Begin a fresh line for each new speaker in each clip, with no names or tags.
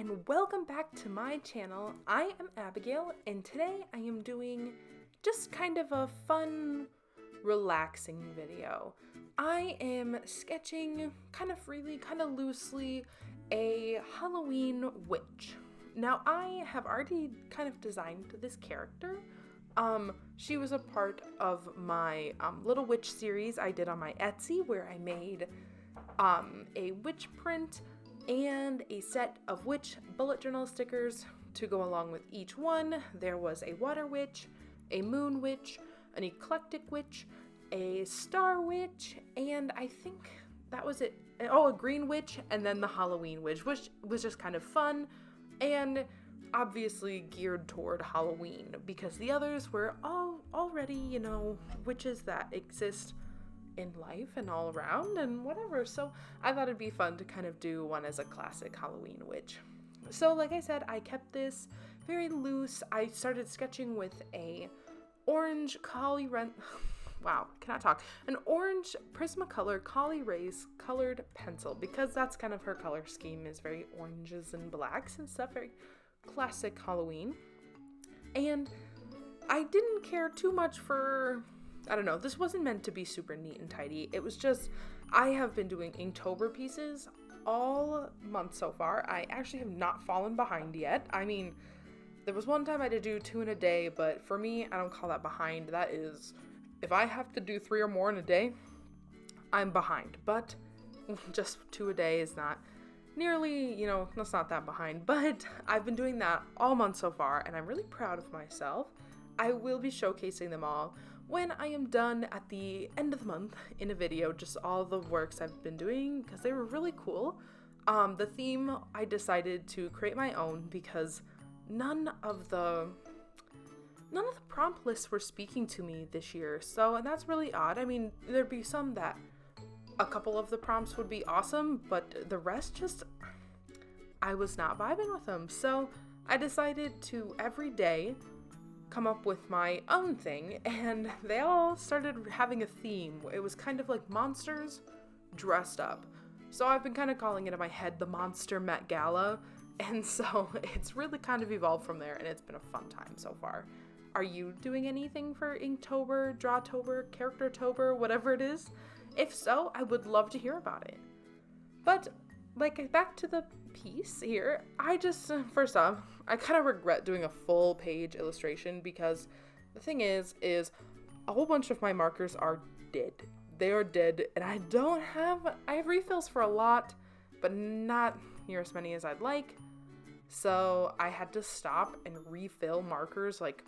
and welcome back to my channel. I am Abigail, and today I am doing just kind of a fun, relaxing video. I am sketching kind of freely, kind of loosely, a Halloween witch. Now, I have already kind of designed this character. She was a part of my little witch series I did on my Etsy, where I made a witch print and a set of witch bullet journal stickers to go along with each one. There was a water witch, a moon witch, an eclectic witch, a star witch, and I think that was it. Oh, a green witch, and then the Halloween witch, which was just kind of fun and obviously geared toward Halloween because the others were all already, you know, witches that exist in life and all around and whatever. So I thought it'd be fun to kind of do one as a classic Halloween witch. So like I said, I kept this very loose. I started sketching with a orange an orange Prismacolor Col-Erase colored pencil, because that's kind of her color scheme, is very oranges and blacks and stuff, very classic Halloween. And I didn't care too much for, I don't know, this wasn't meant to be super neat and tidy. It was just, I have been doing Inktober pieces all month so far. I actually have not fallen behind yet. I mean, there was one time I did do 2 in a day, but for me, I don't call that behind. That is, if I have to do 3 or more in a day, I'm behind. But just 2 a day is not nearly, you know, that's not that behind. But I've been doing that all month so far, and I'm really proud of myself. I will be showcasing them all when I am done at the end of the month in a video, just all the works I've been doing, because they were really cool. The theme, I decided to create my own because none of the prompt lists were speaking to me this year, and that's really odd. I mean, there'd be some that a couple of the prompts would be awesome, but the rest just, I was not vibing with them. So I decided to every day come up with my own thing, and they all started having a theme. It was kind of like monsters dressed up. So I've been kind of calling it in my head the Monster Met Gala, and so it's really kind of evolved from there, and it's been a fun time so far. Are you doing anything for Inktober, Drawtober, Charactertober, whatever it is? If so, I would love to hear about it. But like, back to the piece here, I just, first off, I kind of regret doing a full page illustration because the thing is a whole bunch of my markers are dead. They are dead, and I have refills for a lot, but not near as many as I'd like. So I had to stop and refill markers like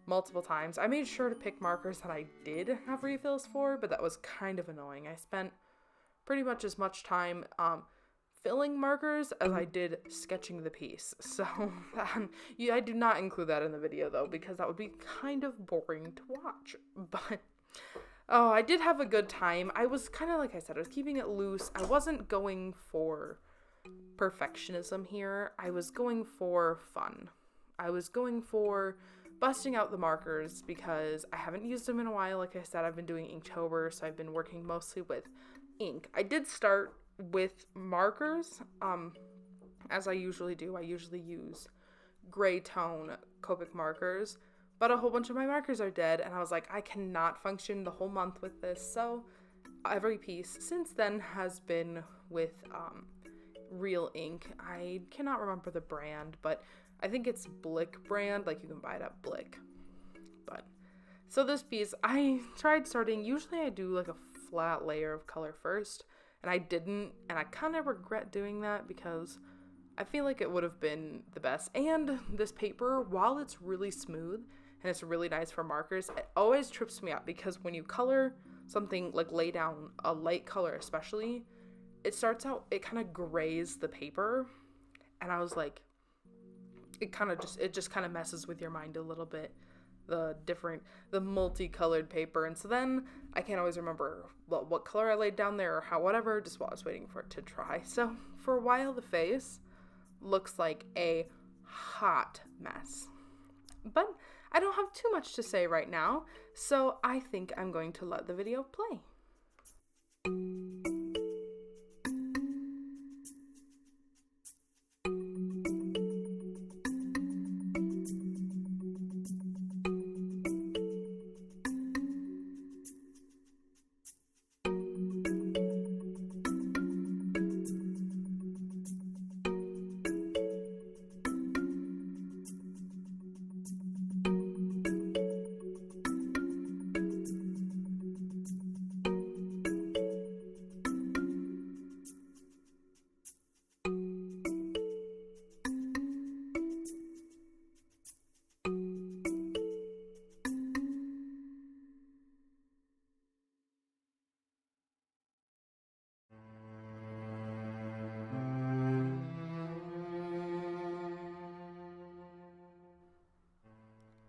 multiple times. I made sure to pick markers that I did have refills for, but that was kind of annoying. I spent pretty much as much time filling markers as I did sketching the piece. So I do not include that in the video though, because that would be kind of boring to watch. But oh, I did have a good time. I was kind of, like I said, I was keeping it loose. I wasn't going for perfectionism here. I was going for fun. I was going for busting out the markers because I haven't used them in a while. Like I said, I've been doing Inktober, so I've been working mostly with ink. I did start with markers, as I usually do. I usually use gray tone Copic markers, but a whole bunch of my markers are dead, and I was like, I cannot function the whole month with this. So every piece since then has been with real ink. I cannot remember the brand, but I think it's Blick brand, like you can buy it at Blick. But so this piece, I tried starting, usually I do like a flat layer of color first, and I didn't, and I kind of regret doing that because I feel like it would have been the best. And this paper, while it's really smooth and it's really nice for markers, it always trips me up because when you color something, like lay down a light color especially, it kind of grays the paper, and I was like, it just kind of messes with your mind a little bit, the multicolored paper. And so then I can't always remember what color I laid down there or whatever, just while I was waiting for it to dry. So for a while, the face looks like a hot mess. But I don't have too much to say right now, so I think I'm going to let the video play.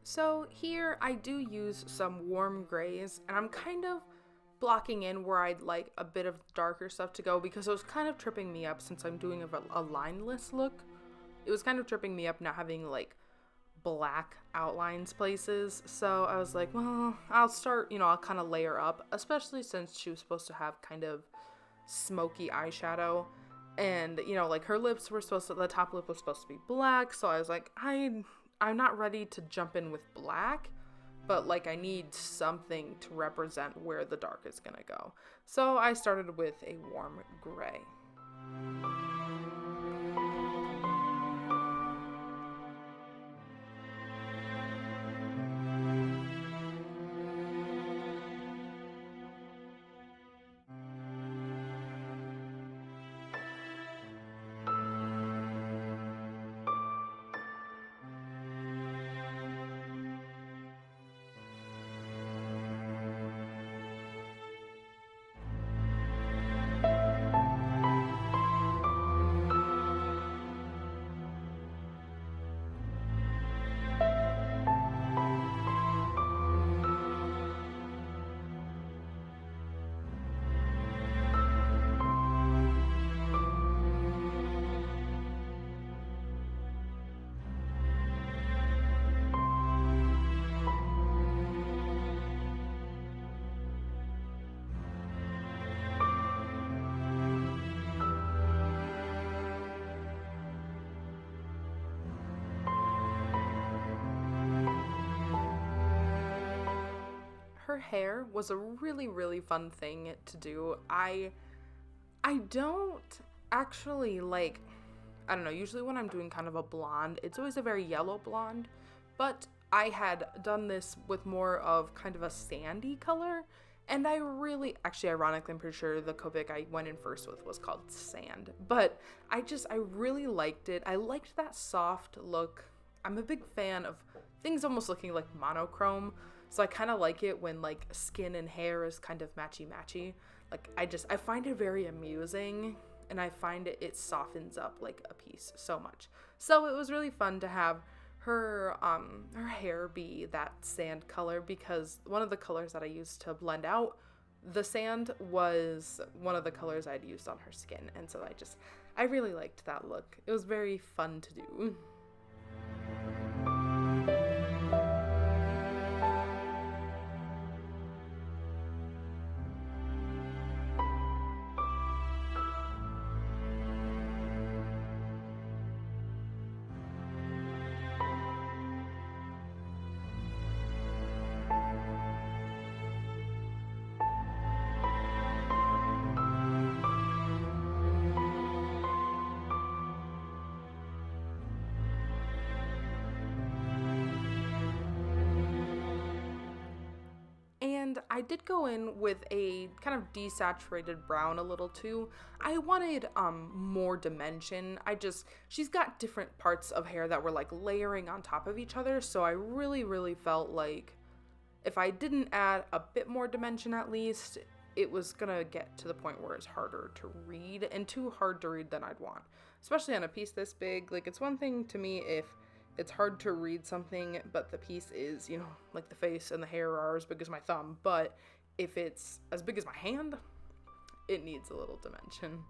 So here I do use some warm grays, and I'm kind of blocking in where I'd like a bit of darker stuff to go because it was kind of tripping me up since I'm doing a lineless look. It was kind of tripping me up not having like black outlines places. So I was like, well, I'll start, I'll kind of layer up, especially since she was supposed to have kind of smoky eyeshadow. And, like her lips were the top lip was supposed to be black. So I was like, I'm not ready to jump in with black, but like I need something to represent where the dark is gonna go. So I started with a warm gray. Her hair was a really, really fun thing to do. I don't actually like, I don't know, usually when I'm doing kind of a blonde, it's always a very yellow blonde, but I had done this with more of kind of a sandy color, and I really, actually ironically, I'm pretty sure the Copic I went in first with was called Sand, but I really liked it. I liked that soft look. I'm a big fan of things almost looking like monochrome. So I kind of like it when like skin and hair is kind of matchy. Like I find it very amusing, and I find it softens up like a piece so much. So it was really fun to have her hair be that sand color, because one of the colors that I used to blend out the sand was one of the colors I'd used on her skin. And so I really liked that look. It was very fun to do. And I did go in with a kind of desaturated brown a little too. I wanted more dimension. She's got different parts of hair that were like layering on top of each other, so I really, really felt like if I didn't add a bit more dimension at least, it was gonna get to the point where it's harder to read, and too hard to read than I'd want. Especially on a piece this big. Like, it's one thing to me if it's hard to read something, but the piece is, like the face and the hair are as big as my thumb. But if it's as big as my hand, it needs a little dimension.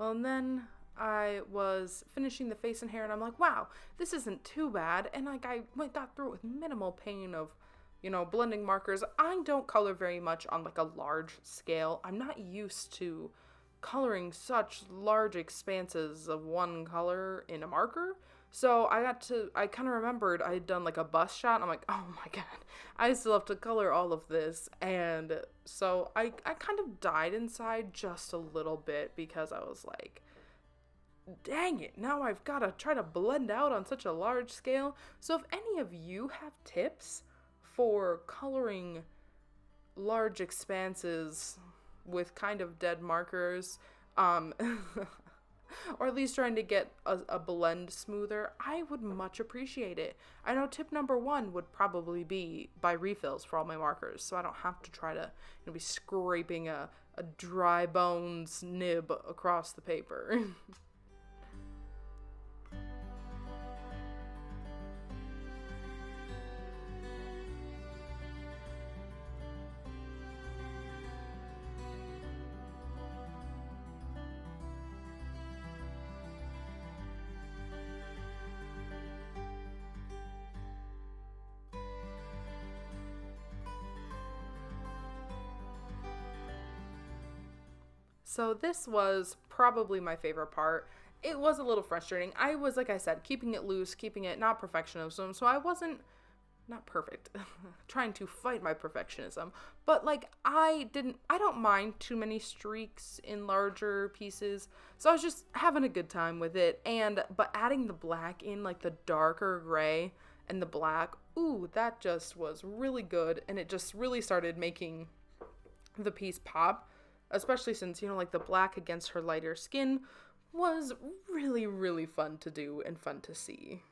Well, and then I was finishing the face and hair, and I'm like, wow, this isn't too bad. And like I got through it with minimal pain of, blending markers. I don't color very much on like a large scale. I'm not used to coloring such large expanses of one color in a marker. So I kind of remembered I had done like a bust shot, and I'm like, oh my god, I still have to color all of this. And so I kind of died inside just a little bit because I was like, dang it, now I've got to try to blend out on such a large scale. So if any of you have tips for coloring large expanses with kind of dead markers, or at least trying to get a blend smoother, I would much appreciate it. I know tip number 1 would probably be buy refills for all my markers, so I don't have to try to be scraping a dry bones nib across the paper. So this was probably my favorite part. It was a little frustrating. I was, like I said, keeping it loose, keeping it not perfectionism, so I wasn't not perfect, trying to fight my perfectionism, but like I don't mind too many streaks in larger pieces, so I was just having a good time with it. But adding the black in, like the darker gray and the black, ooh, that just was really good, and it just really started making the piece pop, especially since, like the black against her lighter skin was really, really fun to do and fun to see.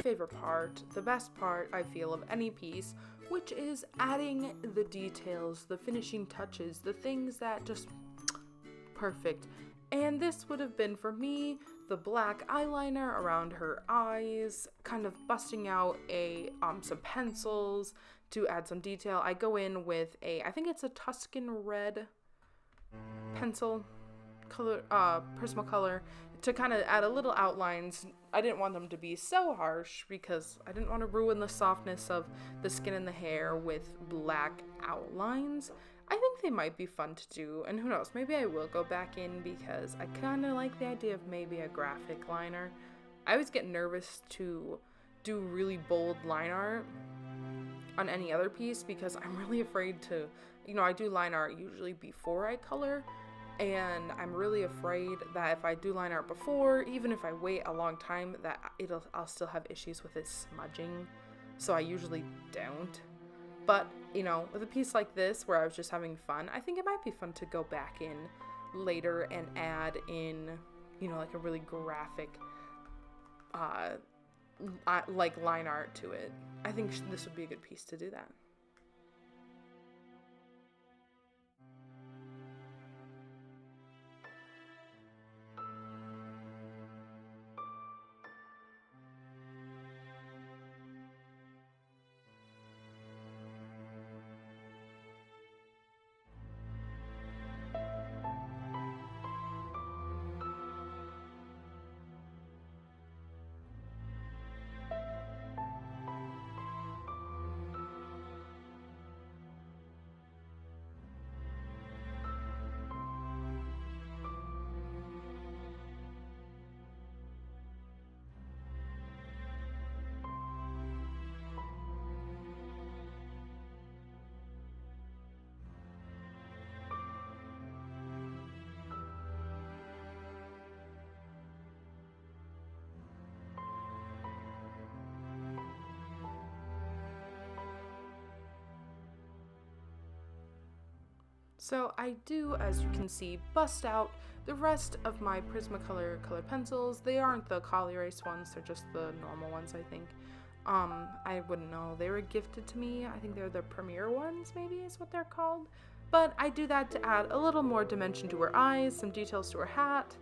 favorite part, the best part, I feel, of any piece, which is adding the details, the finishing touches, the things that just perfect. And this would have been, for me, the black eyeliner around her eyes, kind of busting out some pencils to add some detail. I go in with I think it's a Tuscan red pencil color, Prismacolor, to kind of add a little outlines. I didn't want them to be so harsh because I didn't want to ruin the softness of the skin and the hair with black outlines. I think they might be fun to do, and who knows, maybe I will go back in because I kind of like the idea of maybe a graphic liner. I always get nervous to do really bold line art on any other piece because I'm really afraid to, I do line art usually before I color, and I'm really afraid that if I do line art before, even if I wait a long time, that I'll still have issues with it smudging, so I usually don't. But, with a piece like this where I was just having fun, I think it might be fun to go back in later and add in, like a really graphic, like line art to it. I think this would be a good piece to do that. So I do, as you can see, bust out the rest of my Prismacolor colored pencils. They aren't the Col-Erase ones, they're just the normal ones, I think. I wouldn't know. They were gifted to me. I think they're the Premiere ones, maybe is what they're called. But I do that to add a little more dimension to her eyes, some details to her hat,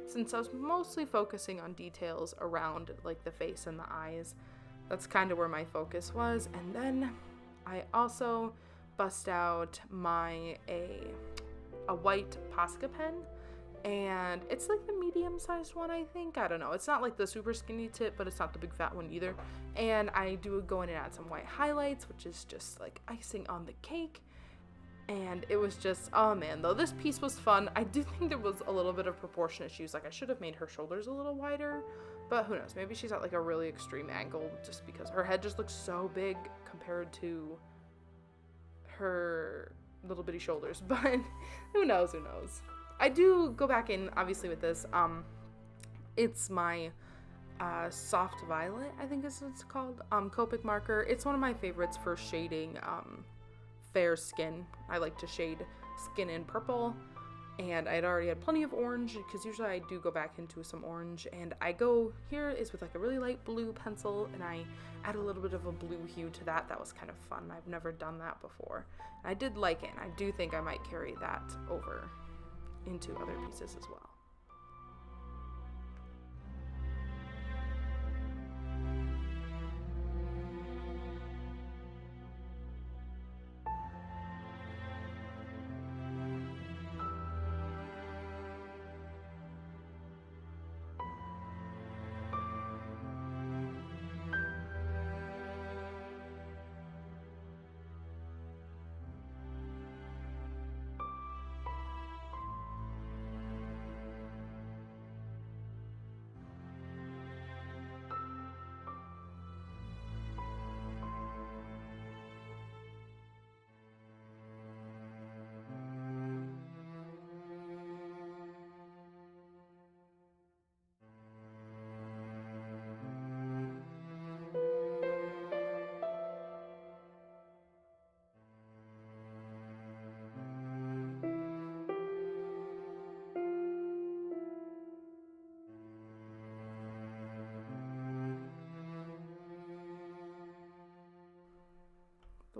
since I was mostly focusing on details around like the face and the eyes. That's kind of where my focus was. And then I also bust out a white Posca pen, and it's like the medium-sized one, I think. I don't know. It's not like the super skinny tip, but it's not the big fat one either. And I do go in and add some white highlights, which is just like icing on the cake. And it was just, oh man, though this piece was fun. I do think there was a little bit of proportion issues. Like I should have made her shoulders a little wider, but who knows? Maybe she's at like a really extreme angle just because her head just looks so big compared to her little bitty shoulders. But who knows? I do go back in obviously with this. It's my soft violet, I think is what it's called, Copic marker. It's one of my favorites for shading fair skin. I like to shade skin in purple, and I'd already had plenty of orange because usually I do go back into some orange, and I go here is with like a really light blue pencil, and I add a little bit of a blue hue to that. That was kind of fun. I've never done that before. I did like it, and I do think I might carry that over into other pieces as well.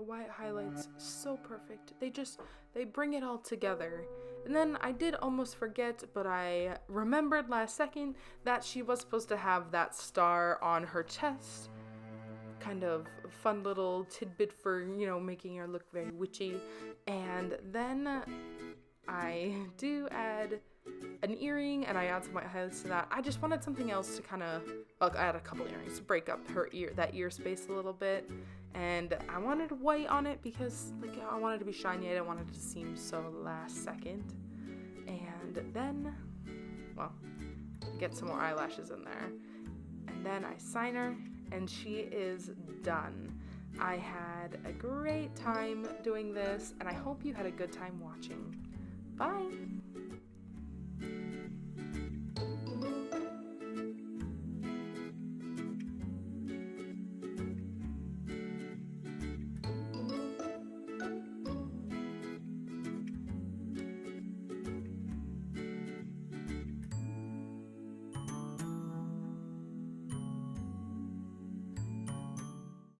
white highlights so perfect. They bring it all together. And then I did almost forget, but I remembered last second that she was supposed to have that star on her chest. Kind of fun little tidbit for, making her look very witchy. And then I do add an earring, and I add some white highlights to that. I just wanted something else to kind of, add a couple earrings to break up that ear space a little bit. And I wanted white on it because, I wanted it to be shiny. I didn't want it to seem so last second. And then, get some more eyelashes in there. And then I sign her, and she is done. I had a great time doing this, and I hope you had a good time watching. Bye!